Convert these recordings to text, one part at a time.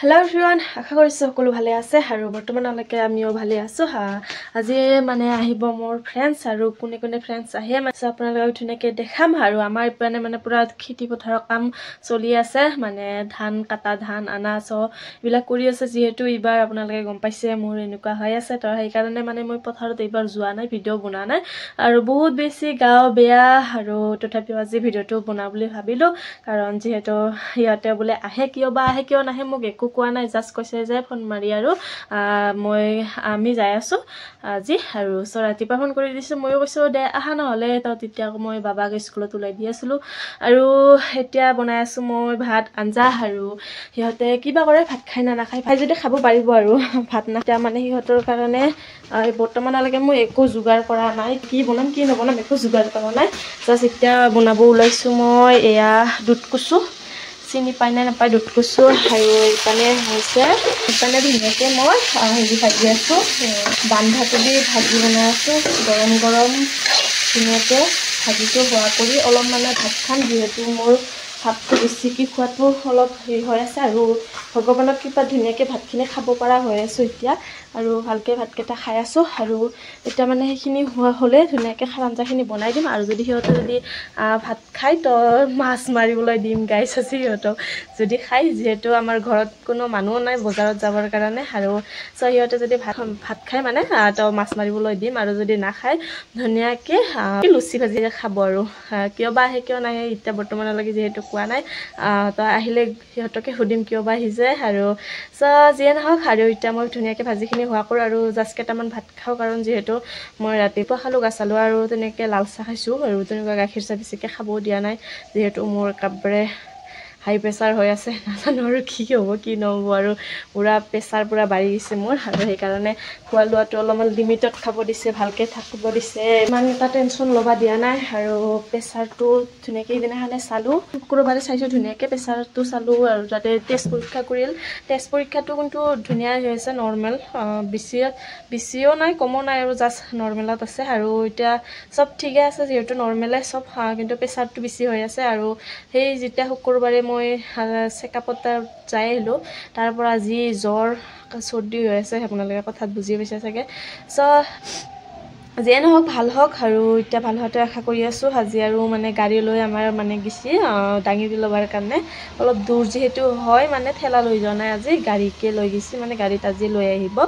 Hello everyone, আশা কৰিছো সকলো ভালে আছে আৰু বৰ্তমানলৈকে আমিও ভালে আছো। আজি মানে আহিব মোৰ ফ্ৰেন্ডছ আৰু কোনে কোনে ফ্ৰেন্ডছ আহে মানে আপোনালোকক ধুনীয়াকৈ দেখাম আৰু আমাৰ ইপানে মানে পুৰা খেতি পথাৰৰ কাম চলি আছে মানে ধান কাটা ধান আনা এইবিলাক কৰি আছে যিহেতু এইবাৰ আপোনালোকে গম পাইছে মোৰ এনেকুৱা হৈ আছে তো সেইকাৰণে মানে মই পথাৰত এইবাৰ যোৱা নাই ভিডিঅ' বনোৱা নাই আৰু বহুত বেছি গাও বেয়া আৰু তথাপিও আজি ভিডিঅ'টো বনাওঁ বুলি ভাবিলো কাৰণ যিহেতু ইয়াতে বোলে আহে কিয় নাহে মোক একো কোৱা নাই জাস্ট কৈছে যে ফোন মাৰি আৰু আমি যাই আছো আজি আৰু ৰাতিপুৱা ফোন কৰি দিছো ময়ো কৈছো দে আহা নহলে তো তেতিয়া মই বাবাক স্কুলত ওলাই দি আছিলো আৰু এতিয়া বনাই আছো মই ভাত আঞ্জা আৰু সিহঁতে কিবা কৰে ভাত খাই না নাখায় ভাই যদি খাব পাৰিব আৰু ভাত নাখায় মানে সিহঁতৰ কাৰণে বৰ্তমানলৈকে মই একো যোগাৰ কৰা নাই কি বনাম কি নবনাম একো যোগাৰ কৰা নাই জাস্ট এতিয়া বনাব ওলাইছো মই এয়া দুধ কচু চিনি পাই না নাপায় দুধ কচু আৰু এইপানে হৈছে এইপানে ধুনীয়াকৈ মই হেৰি ভাজি আছোঁ বন্ধাকবি ভাজি বনাই আছোঁ গৰম গৰম ধুনীয়াকৈ ভাজিটো হোৱা কৰি অলপ মানে ভাত খাম যিহেতু মোৰ ভাতটো বেছিকৈ খোৱাটো অলপ হেৰি হৈ আছে আৰু ভগৱানৰ কৃপাত ধুনীয়াকৈ ভাতখিনি খাব পৰা হৈ আছোঁ এতিয়া আৰু ভালকৈ ভাতকেইটা খাই আছোঁ আৰু এতিয়া মানে সেইখিনি হোৱা হ'লে ধুনীয়াকৈ খাৰ আঞ্জাখিনি বনাই দিম আৰু যদি সিহঁতে যদি ভাত খায় তো মাছ মাৰিবলৈ দিম গাইছ আছে সিহঁতক যদি খায় যিহেতু আমাৰ ঘৰত কোনো মানুহ নাই বজাৰত যাবৰ কাৰণে আৰু সিহঁতে যদি ভাত খায় মানে তো মাছ মাৰিবলৈ দিম আৰু যদি নাখায় ধুনীয়াকৈ লুচি ভাজি খাব আৰু কিয় বা আহে কিয় নাহে এতিয়া বৰ্তমানলৈকে যিহেতু কোৱা নাই তো আহিলে সিহঁতকে সুধিম কিয় বা আহিছে আৰু যিয়ে নহওক আৰু এতিয়া মই ধুনীয়াকৈ ভাজিখিনি হোৱা কৰোঁ আৰু জাষ্ট কেইটামান ভাত খাওঁ কাৰণ যিহেতু মই ৰাতিপুৱা খালোঁ গাচালোঁ আৰু তেনেকৈ লাল চাহ খাইছোঁ আৰু তেনেকুৱা গাখীৰ চাহ বেছিকৈ খাবও দিয়া নাই যিহেতু মোৰ একেবাৰে হাই প্ৰেছাৰ হৈ আছে নাজানো আৰু কি হ'ব কি নহ'ব আৰু পুৰা প্ৰেছাৰ পুৰা বাঢ়ি গৈছে মোৰ আৰু সেইকাৰণে খোৱা লোৱাটো অলপমান লিমিটত খাব দিছে ভালকৈ থাকিব দিছে ইমান এটা টেনশ্যন ল'ব দিয়া নাই আৰু প্ৰেছাৰটো ধুনীয়াকৈ সেইদিনাখনে চালোঁ শুক্ৰবাৰে চাইছোঁ ধুনীয়াকৈ প্ৰেছাৰটো চালোঁ আৰু তাতে টেষ্ট পৰীক্ষা কৰিল টেষ্ট পৰীক্ষাটো কিন্তু ধুনীয়া হৈছে নৰ্মেল বেছিও নাই কমো নাই আৰু জাষ্ট নৰ্মেলত আছে আৰু এতিয়া চব ঠিকে আছে যিহেতু নৰ্মেলে চব কিন্তু প্ৰেছাৰটো বেছি হৈ আছে আৰু সেই যেতিয়া শুক্ৰবাৰে মই চেকআপত যাই আহিলোঁ তাৰ পৰা আজি জ্বৰ চৰ্দি হৈ আছে আপোনালোকে কথাত বুজি পাইছে চাগে যিয়ে নহওক ভাল হওক আৰু এতিয়া ভাল হোৱাটো আশা কৰি আছোঁ আজি আৰু মানে গাড়ী লৈ আমাৰ মানে গেছি দাঙিৰি ল'বৰ কাৰণে অলপ দূৰ যিহেতু হয় মানে ঠেলা লৈ যোৱা নাই আজি গাড়ীকে লৈ গৈছে মানে গাড়ীত আজি লৈ আহিব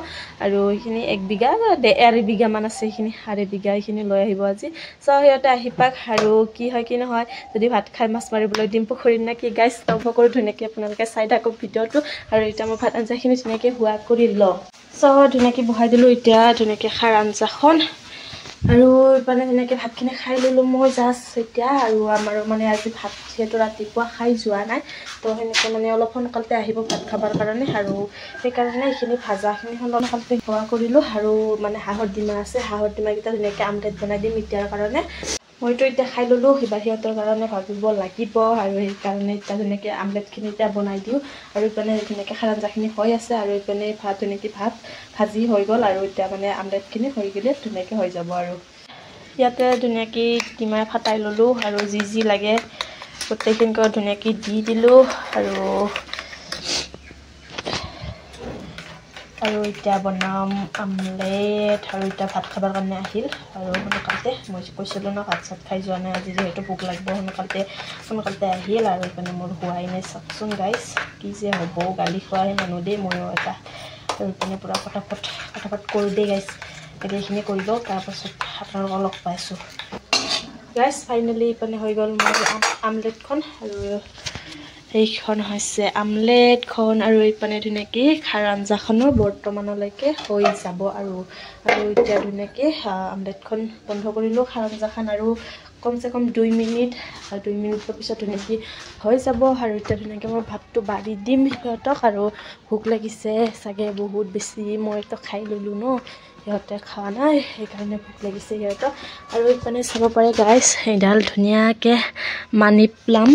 আৰু সেইখিনি 1 বিঘা 1.5 বিঘামান আছে সেইখিনি 1.5 বিঘা এইখিনি লৈ আহিব আজি সিহঁতে আহি পাক আৰু কি হয় কি নহয় যদি ভাত খাই মাছ মাৰিবলৈ দিম পুখুৰীত নে কি গাইছ লক্ষ্য কৰোঁ ধুনীয়াকৈ আপোনালোকে চাই থাকক ভিডিঅ'টো আৰু এতিয়া মই ভাত আঞ্জাখিনি ধুনীয়াকৈ হোৱা কৰি লওঁ ধুনীয়াকৈ বহাই দিলোঁ এতিয়া ধুনীয়াকৈ খাৰ আঞ্জাখন আৰু মানে ধুনীয়াকৈ ভাতখিনি খাই ল'লোঁ মই জাষ্ট এতিয়া আৰু আমাৰো মানে আজি ভাত যিহেতু ৰাতিপুৱা খাই যোৱা নাই তো সেনেকৈ মানে অলপ সোনকালতে আহিব ভাত খাবৰ কাৰণে আৰু সেইকাৰণে এইখিনি ভাজাখিনি সোনকালতে হোৱা কৰিলোঁ আৰু মানে হাঁহৰ ডিমা আছে হাঁহৰ ডিমাকেইটা ধুনীয়াকৈ আমলেট বনাই দিম এতিয়াৰ কাৰণে মইতো এতিয়া খাই ল'লোঁ সিহঁতৰ কাৰণে ভাবিব লাগিব আৰু সেইকাৰণে এতিয়া ধুনীয়াকৈ আমলেটখিনি এতিয়া বনাই দিওঁ আৰু ইপিনে ধুনীয়াকৈ খাৰ আঞ্জাখিনি হৈ আছে আৰু ইপিনে ধুনীয়াকৈ ভাত ভাজি হৈ গ'ল আৰু এতিয়া মানে আমলেটখিনি হৈ গ'লে ধুনীয়াকৈ হৈ যাব আৰু ইয়াতে ধুনীয়াকৈ ডিমা ফাটাই ল'লোঁ আৰু যি লাগে গোটেইখিনিকে ধুনীয়াকৈ দি দিলোঁ আৰু এতিয়া বনাম আমলেট আৰু এতিয়া ভাত খাবৰ কাৰণে আহিল আৰু সোনকালতে মই কৈছিলোঁ ন ভাত চাত খাই যোৱা নাই আজি যিহেতু ভোক লাগিব সোনকালতে আহিল আৰু এইপিনে মোৰ হোৱাই নাই চাওকচোন গাইছ কি যে হ'ব গালি খোৱাহে মানুহ দেই ময়ো এটা আৰু এইপিনে পূৰা ফটাফট কৰোঁ দেই গাইছ এইখিনি কৰি লওঁ তাৰপাছত আপোনালোকক লগ পাইছোঁ গাইছ ফাইনেলি এইপিনে হৈ গ'ল মোৰ আমলেটখন আৰু এইখন হৈছে আমলেটখন আৰু এইপিনে ধুনীয়াকৈ খাৰ আঞ্জাখনো বৰ্তমানলৈকে হৈ যাব আৰু এতিয়া ধুনীয়াকৈ আমলেটখন বন্ধ কৰিলোঁ খাৰ আঞ্জাখন আৰু কমচে কম 2 মিনিটৰ পিছত ধুনীয়াকৈ হৈ যাব আৰু এতিয়া ধুনীয়াকৈ মই ভাতটো বাঢ়ি দিম সিহঁতক আৰু ভোক লাগিছে চাগে বহুত বেছি মইতো খাই ল'লোঁ ন সিহঁতে খোৱা নাই সেইকাৰণে ভোক লাগিছে সিহঁতক আৰু এইপিনে চাব পাৰে গাইছ এইডাল ধুনীয়াকৈ মানি প্লাম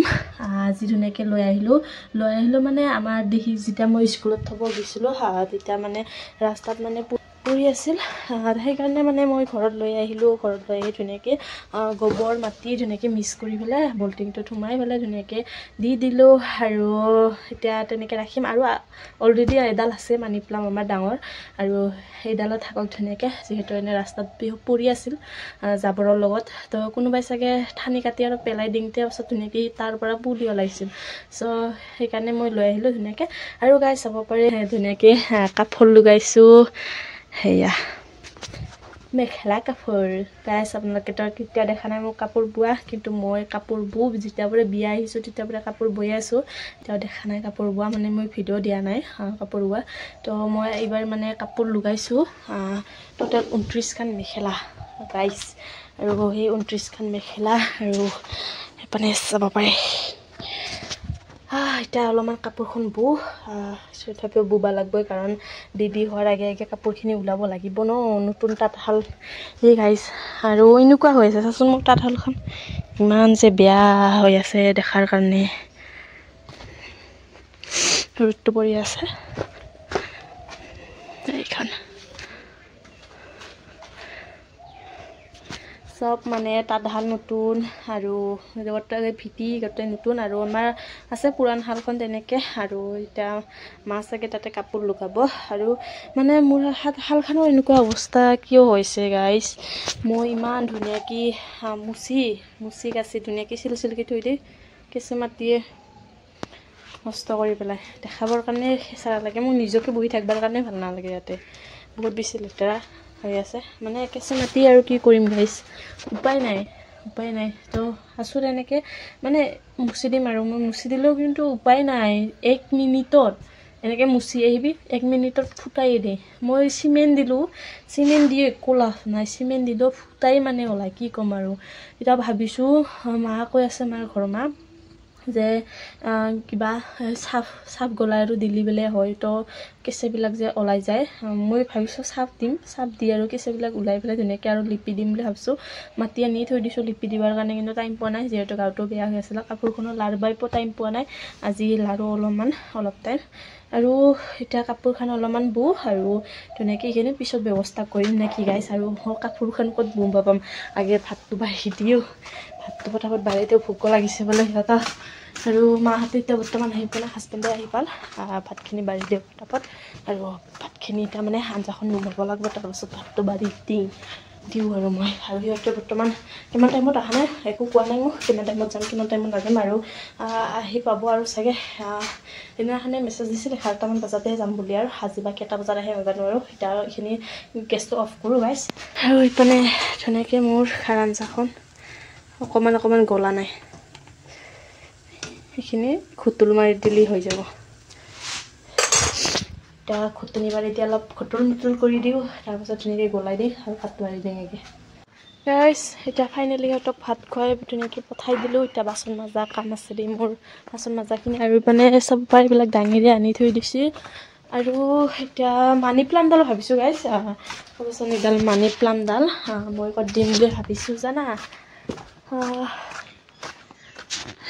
আজি ধুনীয়াকৈ লৈ আহিলোঁ মানে আমাৰ দেখি যেতিয়া মই স্কুলত থ'ব গৈছিলোঁ তেতিয়া মানে ৰাস্তাত মানে পৰি আছিল সেইকাৰণে মানে মই ঘৰত লৈ আহিলোঁ ঘৰত লৈ আহি ধুনীয়াকৈ গোবৰ মাটি ধুনীয়াকৈ মিক্স কৰি পেলাই বল্টিংটোত সোমাই পেলাই ধুনীয়াকৈ দি দিলোঁ আৰু এতিয়া তেনেকৈ ৰাখিম আৰু অলৰেডি এডাল আছে মানি প্লাম আমাৰ ডাঙৰ আৰু সেইডালত থাকক ধুনীয়াকৈ যিহেতু এনে ৰাস্তাত পৰি আছিল জাবৰৰ লগত তো কোনোবাই চাগে ঠানি কাটি আৰু পেলাই দিওঁতে পাছত ধুনীয়াকৈ তাৰ পৰা পুলি ওলাইছিল চ' সেইকাৰণে মই লৈ আহিলোঁ ধুনীয়াকৈ আৰু গাই চাব পাৰে ধুনীয়াকৈ কাপোৰ লগাইছোঁ সেয়া মেখেলা কাপোৰ গাইছ আপোনালোকে তো কেতিয়া দেখা নাই মোক কাপোৰ বোৱা কিন্তু মই কাপোৰ বওঁ যেতিয়াৰ পৰা বিয়া আহিছোঁ তেতিয়াৰ পৰা কাপোৰ বৈ আছোঁ তেতিয়াও দেখা নাই কাপোৰ বোৱা মানে মই ভিডিঅ' দিয়া নাই কাপোৰ বোৱা তো মই এইবাৰ মানে কাপোৰ লগাইছোঁ টোটেল 29খান মেখেলা গাইছ আৰু সেই 29খান মেখেলা আৰু এইপিনে চাব পাৰে এতিয়া অলপমান কাপোৰখন বওঁ তথাপিও বুবা লাগবই কাৰণ বেবী হোৱাৰ আগে আগে কাপোৰখিনি ওলাব লাগিব ন নতুন তাঁতশাল এই গাইছ আৰু এনেকুৱা হৈ আছে চাচোন মোৰ তাঁতশালখন ইমান যে বেয়া হৈ আছে দেখাৰ কাৰণে ৰ'দটো পৰি আছে এইখন চব মানে তাঁতশাল নতুন আৰু গোটেই ভিটি গোটেই নতুন আৰু আমাৰ আছে পুৰাণ শালখন তেনেকৈ আৰু এতিয়া মা চাগে তাতে কাপোৰ লগাব আৰু মানে মোৰ শালখনৰ এনেকুৱা অৱস্থা কিয় হৈছে গাইছ মই ইমান ধুনীয়াকৈ মুচি কাচি ধুনীয়াকৈ চিলকৈ থৈ দি কেঁচু মাটিয়ে নষ্ট কৰি পেলাই দেখাবৰ কাৰণে খেঁচা লাগে মোক নিজকে বহি থাকিবৰ কাৰণে ভাল নালাগে ইয়াতে বহুত বেছি লেতেৰা হৈ আছে মানে কেঁচু মাটি আৰু কি কৰিম গাইছ উপায় নাই তো আছোঁ তেনেকৈ মানে মুচি দিম আৰু মই মুচি দিলেও কিন্তু উপায় নাই 1 মিনিটত এনেকৈ মুচি আহিবি 1 মিনিটত ফুটাই দিয়ে মই চিমেণ্ট দিলোঁ চিমেণ্ট দি একো লাভ নাই চিমেণ্ট দিলেও ফুটাই মানে ওলায় কি ক'ম আৰু এতিয়া ভাবিছোঁ মা কৈ আছে মাৰ ঘৰৰ মা যে কিবা চাফ গলাই আৰু দিলি বেলে হয় তো কেঁচাবিলাক যে ওলাই যায় মই ভাবিছোঁ চাফ দি আৰু কেঁচাবিলাক ওলাই পেলাই ধুনীয়াকৈ আৰু লিপি দিম বুলি ভাবিছোঁ মাটি আনি থৈ দিছোঁ লিপি দিবৰ কাৰণে কিন্তু টাইম পোৱা নাই যিহেতু গাঁৱটো বেয়া হৈ আছিলে কাপোৰখনো লাৰ বাইব টাইম পোৱা নাই আজি লাৰু অলপ টাইম আৰু এতিয়া কাপোৰখন অলপমান বওঁ আৰু ধুনীয়াকৈ এইখিনি পিছত ব্যৱস্থা কৰিম নে কি গাইছ আৰু কাপোৰখন ক'ত ব'ব পাম আগে ভাতটো বাঢ়ি দিওঁ ভাতটো পটাপট বাঢ়ি দিওঁ ভোকো লাগিছে বোলে সিহঁতক আৰু মাহঁতে এতিয়া বৰ্তমান আহি পেলাই হাজবেণ্ডে আহি পাল ভাতখিনি বাঢ়ি দিওঁ পটাপট আৰু ভাতখিনি এতিয়া মানে আঞ্জাখন নমাব লাগিব তাৰপাছত ভাতটো বাঢ়ি দিওঁ আৰু মই আৰু সিহঁতে বৰ্তমান কিমান টাইমত অহা নাই একো কোৱা নাই মোক কিমান টাইমত যাম কিমান টাইমত নাযাম আৰু আহি পাব আৰু চাগে সেইদিনাখনে মেছেজ দিছিল 11টামান বজাতেহে যাম বুলি আৰু আজি বা কেইটা বজাত আহে নাজানো আৰু এতিয়া এইখিনি গেছটো অফ কৰোঁ গাইছ আৰু এইপিনে ধুনীয়াকৈ মোৰ খাৰ আঞ্জাখন অকণমান গলা নাই সেইখিনি খুতুল মাৰি দিলেই হৈ যাব এতিয়া খুটনি মাৰি দি অলপ খুতুল কৰি দিওঁ তাৰপাছত ধুনীয়াকৈ গলাই দিওঁ আৰু ভাতটো মাৰি দিওঁ এনেকৈ গাইছ এতিয়া ফাইনেলি সিহঁতক ভাত খুৱাই ধুনীয়াকৈ পঠাই দিলোঁ এতিয়া বাচন মাজা কাম আছে দেই মোৰ বাচন মাজাখিনি আৰু মানে চব এইবিলাক দাঙিৰে আনি থৈ দিছোঁ আৰু এতিয়া মানি প্লাণ্টডাল ভাবিছোঁ গাইছ ক'বচোন এইডাল মানি প্লাণ্টডাল মই ক'ত দিম বুলি ভাবিছোঁ জানা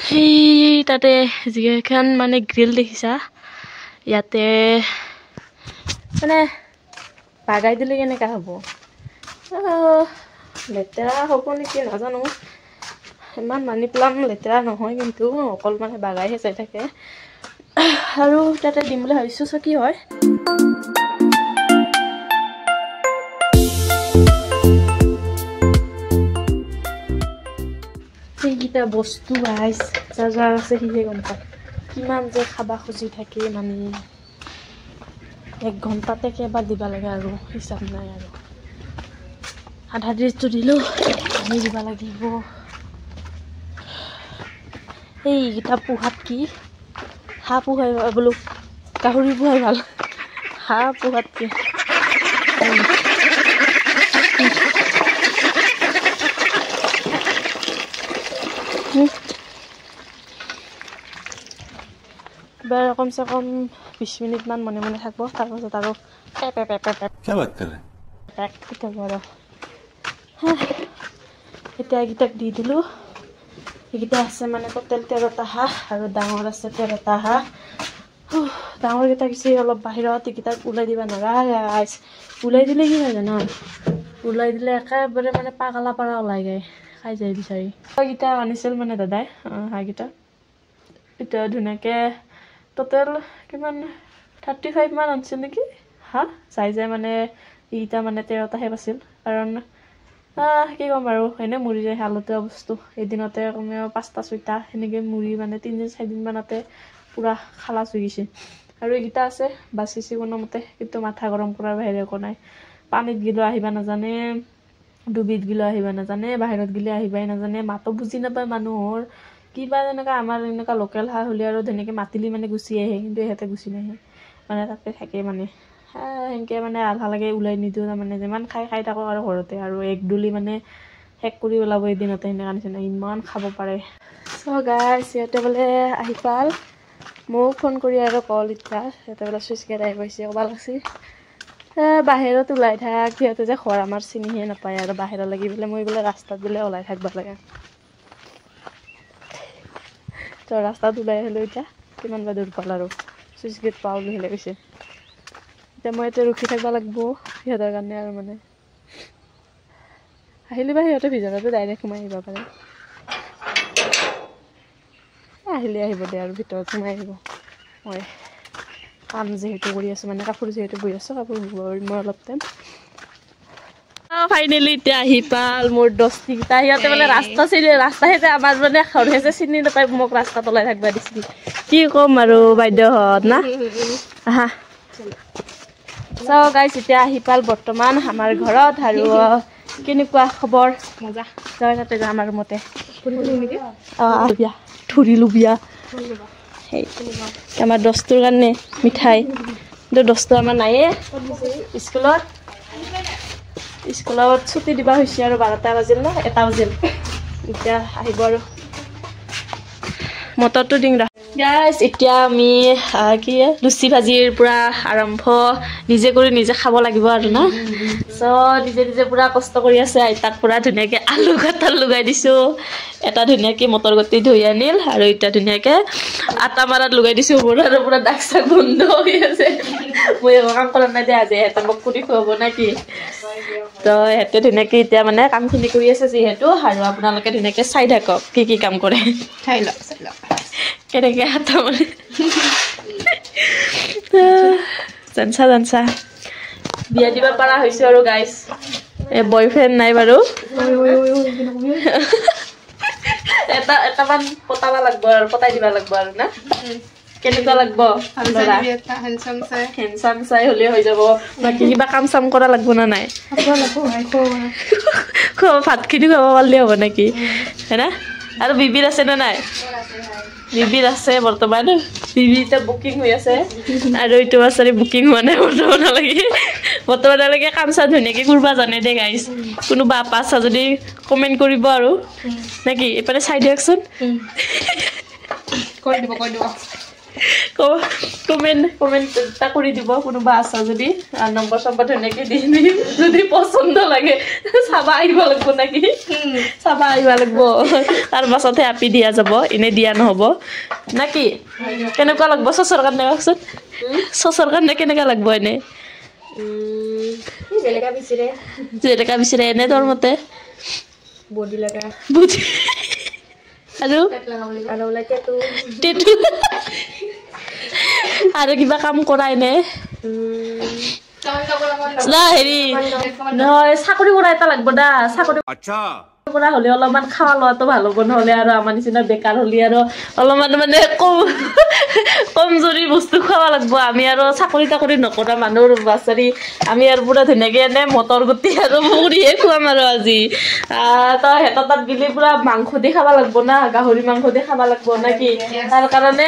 সেই তাতে যিকেইখন মানে গ্ৰিল দেখিছা ইয়াতে মানে বাগাই দিলে কেনেকুৱা হ'ব লেতেৰা হ'ব নেকি নাজানো ইমান মানি প্লাম লেতেৰা নহয় কিন্তু অকল মানে বাগাইহে চাই থাকে আৰু তাতে দিম বুলি ভাবিছোঁ চ কি হয় সেইকেইটা বস্তু গাইছ যাৰ আছে সিহে গম পায় কিমান যে খাবা খুজি থাকে মানে 1 ঘণ্টাতে কেইবাৰ দিব লাগে আৰু হিচাপ নাই আৰু আধা ডিছটো দিলোঁ পানী দিব লাগিব এইকেইটা পোহাত কি হাঁহ পোহাই বোলো গাহৰি পোহাই ভাল হাঁহ পোহাত কি এবাৰ কমচে কম 20 মিনিটমান মনে থাকিব তাৰপাছত আৰু এতিয়া এইকেইটাক দি দিলোঁ এইকেইটা আছে মানে টোটেল 13টা হাঁহ আৰু ডাঙৰ আছে 13টা হাঁহ ডাঙৰকেইটা কিছু অলপ বাহিৰত এইকেইটাক ওলাই দিব নোৱাৰা গাইছ ওলাই দিলে কি হয় জানা ওলাই দিলে একেবাৰে মানে পাগলা পাৰা ওলাই যায় খাই যায় বিচাৰি এইকেইটা আনিছিল মানে দাদাই হাঁহকেইটা এতিয়া ধুনীয়াকৈ টোটেল কিমান 35 মান আনিছিল নেকি হা যাই মানে এইকেইটা মানে 13টাহে পাইছিল কাৰণ কি ক'ম আৰু এনে মৰি যায় হালতীয়া বস্তু এদিনতে কমেও 5টা 6টা সেনেকৈ মৰি মানে 3 4 দিন মানতে পুৰা খালাচ হৈ গৈছে আৰু এইকেইটা আছে বাচিছে কোনোমতে কিন্তু মাথা গৰম কৰাৰ বাহিৰে একো নাই পানীত গিলেও আহিব নাজানে ডুবিত গিলেও আহিব নাজানে বাহিৰত গিলে আহিবাই নাজানে মাতো বুজি নাপায় মানুহৰ কিবা এনেকুৱা আমাৰ এনেকুৱা লোকেল হাঁহ হ'লে আৰু ধুনীয়াকৈ মাতিলি মানে গুচি আহে কিন্তু ইহঁতে গুচি নাহে মানে তাতে থাকে মানে সেনেকৈ মানে আধা লাগে ওলাই নিদিওঁ তাৰমানে যিমান খাই থাকক আৰু ঘৰতে আৰু এক দুলি মানে শেষ কৰি ওলাব এদিনতে সেনেকুৱা নিচিনা ইমান খাব পাৰে চ' গাইছ সিহঁতে বোলে আহি পাল মোক ফোন কৰি আৰু কল এতিয়া সিহঁতে বোলে চুইচ গেট আহি পাইছে ক'ব লাগছি বাহিৰত ওলাই থাক সিহঁতে যে ঘৰ আমাৰ চিনিহে নাপায় আৰু বাহিৰত লাগি বোলে মই বোলে ৰাস্তাত বোলে ওলাই থাকিব লাগে তো ৰাস্তাত ওলাই আহিলোঁ এতিয়া কিমান বা দূৰ পাল আৰু চুইচ গেট পাওঁ বুলি হ'লে কৈছে এতিয়া মই এতিয়া ৰখি থাকিব লাগিব সিহঁতৰ কাৰণে আৰু মানে আহিলে বা সিহঁতে ভিতৰতে ডাইৰেক্ট সোমাই আহিব পাৰে আহিলে আহিব দে আৰু ভিতৰত সোমাই আহিব মই কাম যিহেতু কৰি আছোঁ মানে কাপোৰ যিহেতু বৈ আছোঁ কাপোৰ মই অলপ টাইম ফাইনেলি এতিয়া আহি পাল মোৰ দস্তিকেইটা সিহঁতে মানে ৰাস্তা সেতে আমাৰ মানে ঘৰহে যে চিনি নাপায় মোক ৰাস্তাত ওলাই থাকিব দিছিল কি ক'ম আৰু বাইদেউহঁত না আহা চাওঁ গাইছ এতিয়া আহি পাল বৰ্তমান আমাৰ ঘৰত আৰু কেনেকুৱা খবৰ মজা যাই তাতে যাম আৰু মতে বিয়া ধৰিলোঁ বিয়া সেই আমাৰ দস্তুৰ কাৰণে মিঠাই কিন্তু দস্তু আমাৰ নায়ে স্কুলত ছুটি দিবা হৈছে আৰু 12টা বাজিল ন 1টা বাজিল এতিয়া আহিব আৰু মটৰটো দিং ৰা গাইছ এতিয়া আমি কি লুচি ভাজিৰ পৰা আৰম্ভ নিজে কৰি নিজে খাব লাগিব আৰু না চ' নিজে পুৰা কষ্ট কৰি আছে আইতাক পুৰা ধুনীয়াকৈ আলু কাটাৰ লগাই দিছোঁ এটা ধুনীয়াকৈ মটৰ গতি ধুই আনিল আৰু এতিয়া ধুনীয়াকৈ আটা মাৰাত লগাই দিছোঁ মোৰ আৰু পুৰা দাগ চাগ বন্ধ হৈ আছে মই একো কাম কৰা নাই দে আজি সিহঁতে মোক কৰি খুৱাব নে কি তো সিহঁতে ধুনীয়াকৈ এতিয়া মানে কামখিনি কৰি আছে যিহেতু আৰু আপোনালোকে ধুনীয়াকৈ চাই থাকক কি কাম কৰে চাই লওক কেনেকৈ আটা মাৰে জানছা বিয়া দিব পৰা হৈছোঁ আৰু গাইছ বয়ফ্ৰেণ্ড নাই বাৰু এটামান পতাব লাগিব আৰু পতাই দিব লাগিব আৰু না কেনেকুৱা লাগিব হেণ্ডচাম চাই হ'লে হৈ যাব বাকী কিবা কাম চাম কৰা লাগিব না নাই ভাতখিনি খুৱাব পাৰিলে হ'ব নেকি হয়না আৰু বিবিৰ আছে নে নাই বিবিৰ আছে বৰ্তমান বিবি এতিয়া বুকিং হৈ আছে আৰু এইটো আছে বুকিং হোৱা নাই বৰ্তমানলৈকে কাম চাম ধুনীয়াকৈ কৰিব জানে দে গাইছ কোনোবা পাছা যদি কমেণ্ট কৰিব আৰু নেকি এইফালে চাই দিয়কচোন কৈ দিব কমেণ্ট এটা কৰি দিব কোনোবা আছা যদি নম্বৰ চম্বৰ ধুনীয়াকৈ দি দিম যদি পচন্দ লাগে চাবা আহিব লাগিব নেকি চাবা আহিব লাগিব তাৰ পাছতহে আপি দিয়া যাব এনেই দিয়া নহ'ব নে কি কেনেকুৱা লাগিব চচৰ কাৰণে কওকচোন চচৰ কাৰণে কেনেকুৱা লাগিব এনেই জেলেকা বিচিৰে এনে তোৰ মতে আৰু কিবা কাম কৰাই নে হেৰি নহয় চাকৰি কৰা এটা লাগিব দা চাকৰি কৰা হ'লে অলপমান খাৱা লোৱাটো ভাল হ'ব নহ'লে আৰু আমাৰ নিচিনা বেকাৰ হ'লে আৰু অলপমান মানে কমজুৰি বস্তু খাব লাগিব আমি আৰু চাকৰি তাকৰি নকৰা মানুহ বাছাৰি আমি আৰু পুৰা ধুনীয়াকৈ এনে মটৰ গুটি আৰু মুড়িহে খুৱাম আৰু আজি তো সিহঁতৰ তাত গ'লে পুৰা মাংস দি খাব লাগিব না গাহৰি মাংস দি খাব লাগিব না কি তাৰ কাৰণে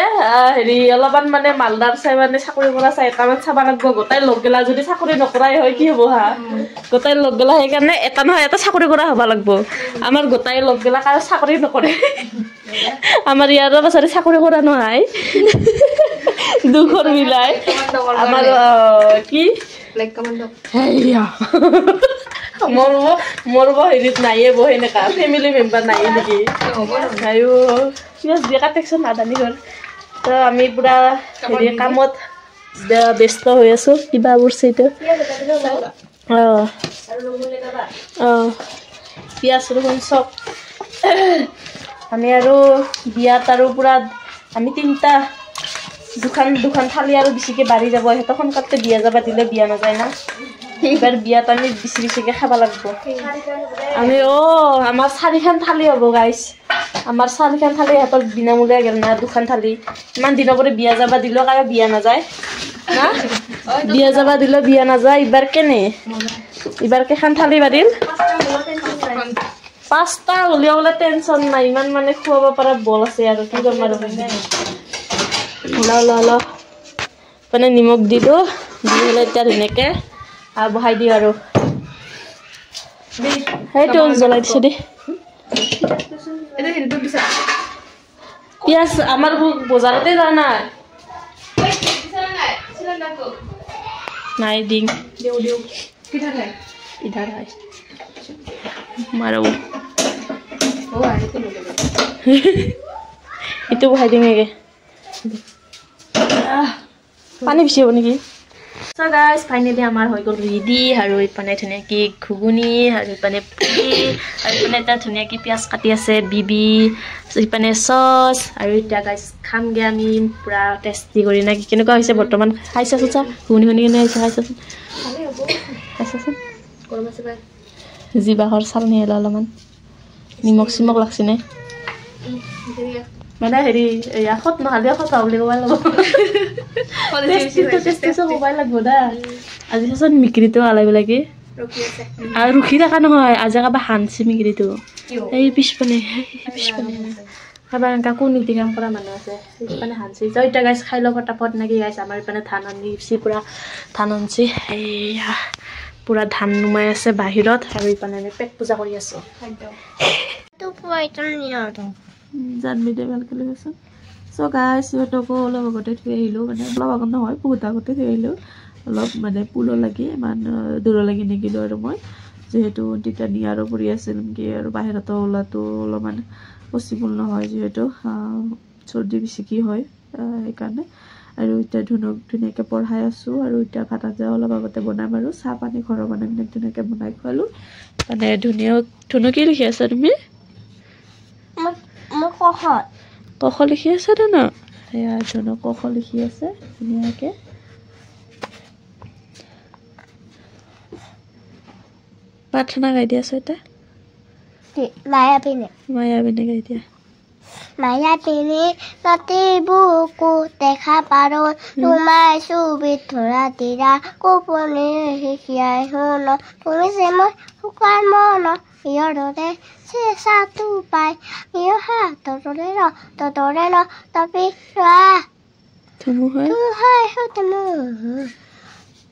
হেৰি অলপমান মানে মালদাৰ চাই মানে চাকৰি কৰা চাই এটামান চাব লাগিব গোটাই লগ গেলা যদি চাকৰি নকৰাই হয় কি হ'ব হা গোটাই লগ গেলা সেইকাৰণে এটা নহয় এটা চাকৰি কৰা হ'ব লাগিব আমাৰ গোটাই লগ গেলা কাৰো চাকৰি নকৰে আমাৰ ইয়াৰো বাছাৰি চাকৰি কৰা নহয় দুখৰ মিলাই আমাৰ কি মোৰ হেৰিত নাইয়ে সেনেকা ফেমিলি মেম্বাৰ নাইয়ে নেকি পিঁয়াজ দিয়ে কাটেকচোন আদানি হ'ল তো আমি পুৰা হেৰি কামত ব্যস্ত হৈ আছোঁ কিবা উৰছে এইটো পিঁয়াজ ৰহুন চব আমি আৰু বিয়াত আৰু পুৰা আমি তিনিটা দুখন থালি আৰু বেছিকৈ বাঢ়ি যাব সিহঁতক সোনকালতে বিয়া যাব দিলে বিয়া নাযায় না এইবাৰ বিয়াত আমি বেছিকৈ খাব লাগিব আমি আমাৰ 4খন থালি হ'ব গাইছ আমাৰ 4খন থালি সিহঁতক বিনামূলীয়া গেল না 2খন থালি ইমান দিনৰ পৰা বিয়া যাব দিলেও কাৰো বিয়া নাযায় না বিয়া যাব দিলেও বিয়া নাযায় এইবাৰ কেনে এইবাৰ কেইখন থালি বাঢ়িল 5টা হ'লেও বোলে টেনশ্যন নাই ইমান মানে খুৱাব পৰা বল আছে আৰু কি কৰিম আৰু ল মানে নিমখ দিলোঁ দি পেলাই এতিয়া ধুনীয়াকৈ বহাই দিওঁ আৰু সেইটো জ্বলাই দিছোঁ দেই পিঁয়াজ আমাৰ বজাৰতে যোৱা নাই নাই দিম ইধাৰ হয় মাৰো এইটো বহাই দিম একে পানী বেছি হ'ব নেকি So guys, finally আমাৰ হৈ গ'ল ৰেডি আৰু ইপানে ধুনীয়াকৈ ঘুগুনি আৰু ইপানে পুৰি আৰু ইপানে এটা ধুনীয়াকৈ পিঁয়াজ কাটি আছে বিবি ইপানে চচ আৰু এতিয়া গাইছ খামগৈ আমি পুৰা টেষ্টি কৰি না কেনেকুৱা হৈছে বৰ্তমান খাইছাচোন চা ঘুগুনি কেনে হৈছে খাইছাচোন জিবাহৰ চাল নিলে অলপমান নিমখ চিমখ লাগছেনে মানে হেৰি এখত নহ'লে কথা বুলি ক'ব লাগিব টেষ্টি ক'বাই লাগিব দা আজি চাচোন মিকিৰিটো আলাই লাগে আৰু ৰখি থকা নহয় আজি কাৰোবাৰ হানছি মিকিৰিটো এই পিছপানে কাৰোবাৰ এনেকা কণীতি কাম কৰা মানুহ আছে পিছপানে হানছি য এতিয়া গাইছ খাই লওঁ ফটাফট নেকি গাইছ আমাৰ ইপানে ধান আনিছি পুৰা ধান আনছি এইয়া পুৰা ধান নুমাই আছে বাহিৰত আৰু ইপানে আমি পেট পূজা কৰি আছোঁ জানবি দে ভালকৈ লৈ গৈছোঁ চ' গাইছ সিহঁতকো অলপ আগতে থৈ আহিলোঁ মানে অলপ আগত নহয় বহুত আগতে থৈ আহিলোঁ অলপ মানে পুলৰ লাগি ইমান দূৰ লাগি নিগিলোঁ আৰু মই যিহেতু তেতিয়া নিয়াৰো পৰি আছিল নেকি আৰু বাহিৰতো ওলোৱাটো অলপমান পচিবল নহয় যিহেতু চৰ্দি বেছিকৈ হয় সেইকাৰণে আৰু এতিয়া ধুনীয়াকৈ পঢ়াই আছোঁ আৰু এতিয়া ভাত আঞ্জা অলপ আগতে বনাম আৰু চাহ পানী ঘৰৰ বনাই পিনে ধুনীয়াকৈ বনাই খোৱালোঁ মানে ধুনু কি লিখি আছা তুমি কখ লিখি আছে ন সেয়া ধুনু কখ লিখি আছে ধুনীয়াকৈ প্ৰাৰ্থনা গাই দিয়া আছে এতিয়া মায়াবিনে গাই দিয়া মায়াবিনী ৰাতি বুকু দেখা পাৰ তোমাৰ চুবিত ধৰা দিৰা কোপনি শিকিয়াই শুন তুমি যে মই শুকান মন ইয়ৰ দৰে চেঁচাটো পাই ইয়ৰ হাতৰ দৰে তৰে ন তপি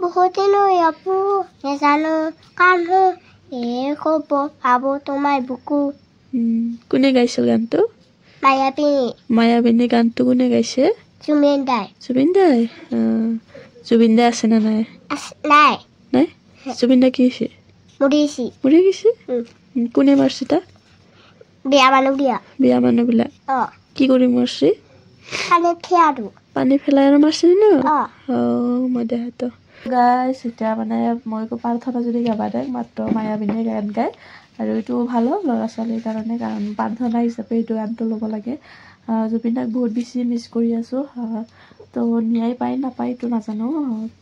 বহুত দিন আপু নেজানো কান্দো ক'ব ভাবো তোমাৰ বুকু কোনে গাইছিল গানটো মায়াবিনী গানটো কোনে গাইছে জুবিন দাই আছে না নাই নাই জুবিন দা কি হৈছে মৰি গৈছে কোনে মাৰছি তাক বিয়া মানুহবিলাক কি কৰি মাৰছি পানী পেলাই আৰু মাৰছি ন মই দেহাতো গাইছ এতিয়া মানে মই প্ৰাৰ্থনা যদি গাবা দে মাত্ৰ মায়াবিনীয়ে গান গায় আৰু এইটো ভাল ল'ৰা ছোৱালীৰ কাৰণে কাৰণ প্ৰাৰ্থনা হিচাপে এইটো গানটো ল'ব লাগে জুবিন দাক বহুত বেছি মিছ কৰি আছোঁ তো ন্যায় পায় নাপায় এইটো নাজানো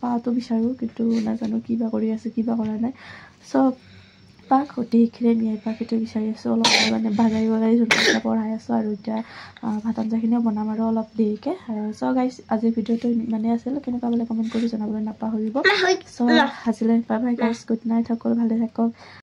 পাওঁটো বিচাৰোঁ কিন্তু নাজানো কিবা কৰি আছে কিবা কৰা নাই চব পাক গোটেইখিনি ন্যায় পাক এইটো বিচাৰি আছোঁ অলপ মানে বাগাই ধুনীয়াকৈ পঢ়াই আছোঁ আৰু এতিয়া ভাত আঞ্জাখিনিও বনাম আৰু অলপ দেৰিকৈ চ' গাইছ আজিৰ ভিডিঅ'টো ইমানেই আছিল কেনেকুৱা বোলে কমেণ্ট কৰি জনাবলৈ নাপাহৰিব চ' আজিলৈ বাই বাই গাইছ গুড নাইট সকলো ভালে থাকক